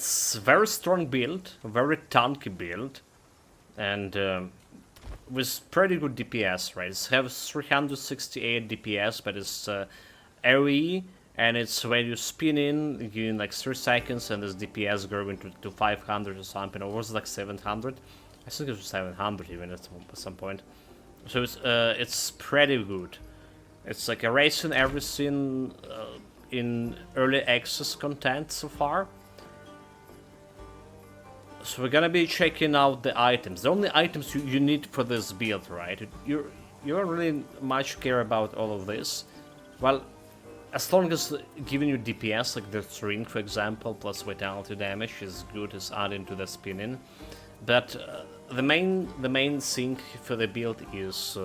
It's very strong build, very tanky build, and with pretty good DPS, right? It has 368 DPS, but it's AoE, and it's when you spin in, you in like 3 seconds, and this DPS growing to 500 or something, or was it like 700? I think it was 700 even at some point. So it's pretty good. It's like erasing everything in early access content so far. So we're gonna be checking out the items. The only items you need for this build, right? You don't really much care about all of this. Well, as long as giving you DPS, like the string, for example, plus vitality damage is good as adding to the spinning. But the main thing for the build is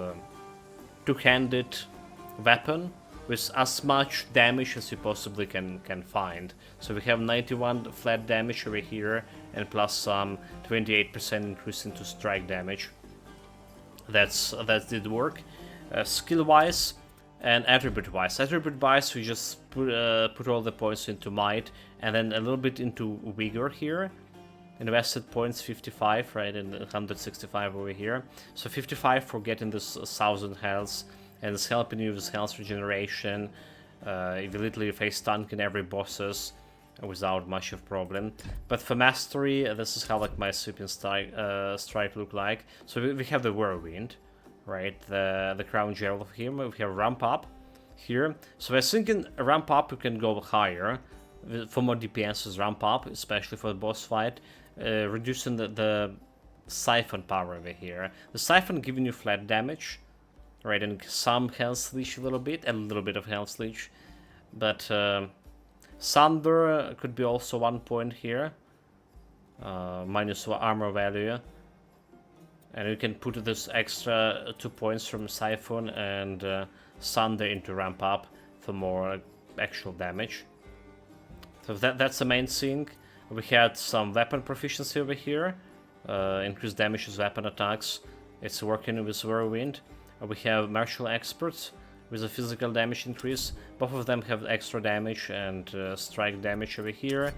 two-handed weapon with as much damage as you possibly can find. So we have 91 flat damage over here, and plus some 28% increase into strike damage. That did work. Skill-wise and attribute-wise. Attribute-wise, we just put all the points into might, and then a little bit into vigor here. Invested points 55, right, and 165 over here. So 55 for getting this 1000 health, and it's helping you with health regeneration. You literally face tanking every bosses without much of a problem. But for mastery, this is how like my sweeping strike look like. So we have the Whirlwind, right, the crown gel here. We have ramp up here. So I was thinking ramp up you can go higher. For more DPS is ramp up, especially for the boss fight. Reducing the siphon power over here. The siphon giving you flat damage, right, and some health leech a little bit, and a little bit of health leech. But Thunder could be also 1 point here, minus armor value. And you can put this extra 2 points from Siphon and Thunder into ramp up for more actual damage. So that's the main thing. We had some weapon proficiency over here, increased damage with weapon attacks. It's working with Whirlwind. We have martial experts with a physical damage increase. Both of them have extra damage and strike damage over here.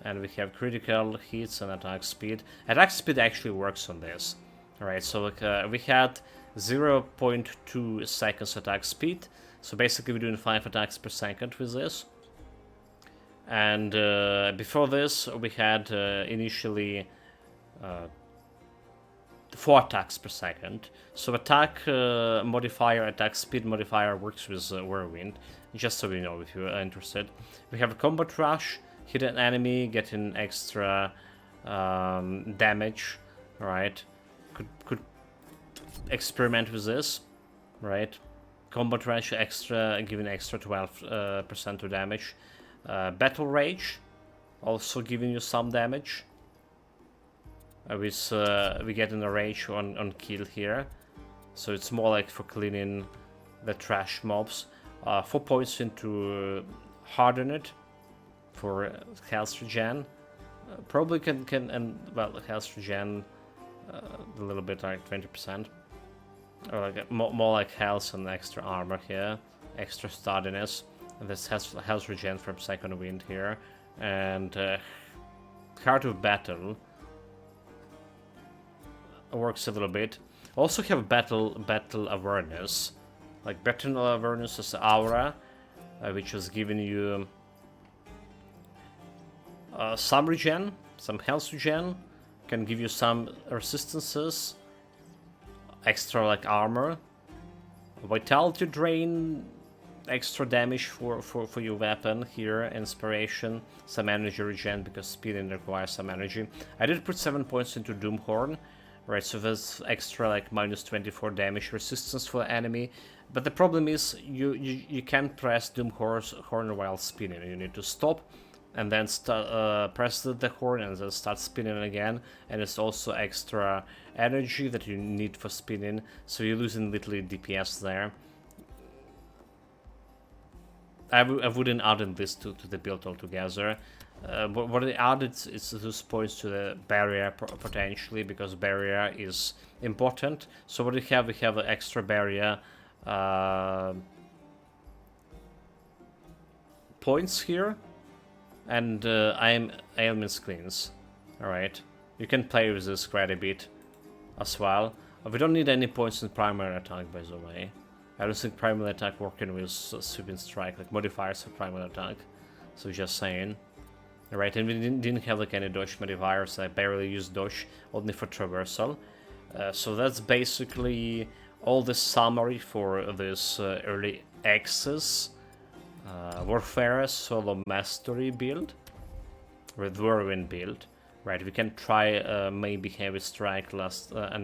And we have critical hits and attack speed. Attack speed actually works on this. Alright, so we had 0.2 seconds attack speed. So basically we're doing 5 attacks per second with this. And before this, we had initially 4 attacks per second. So attack modifier, attack speed modifier works with Whirlwind, just so we know if you're interested. We have a combat rush, hit an enemy, getting extra damage, right? Could experiment with this, right? Combat rush extra, giving extra 12% to damage. Battle Rage, also giving you some damage. We get a rage on kill here, so it's more like for cleaning the trash mobs. 4 points into Harden It for health regen. Probably can and well health regen a little bit like 20%, or like more like health and extra armor here, extra sturdiness. And this has health regen from Second Wind here, and Heart of Battle works a little bit. Also have battle awareness, like battle awareness is aura, which is giving you some regen, some health regen, can give you some resistances, extra like armor, vitality drain, extra damage for your weapon here, inspiration, some energy regen because speeding requires some energy. I did put 7 points into Doomhorn, right, so there's extra like minus 24 damage resistance for the enemy, but the problem is you can't press Doomhorn while spinning. You need to stop and then press the horn and then start spinning again, and it's also extra energy that you need for spinning, so you're losing literally DPS there. I wouldn't add in this to the build altogether. What I added is those points to the barrier potentially, because barrier is important. So what we have an extra barrier points here, And I'm ailment screens. Alright. You can play with this quite a bit as well. We don't need any points in primary attack, by the way. I don't think primary attack working with sweeping strike, like modifiers for primary attack. So just saying. Alright, and we didn't have like any dodge modifiers. I barely used dodge, only for traversal. So that's basically all the summary for this early access Warfare solo mastery build with Whirlwind build. Right, we can try maybe heavy strike last next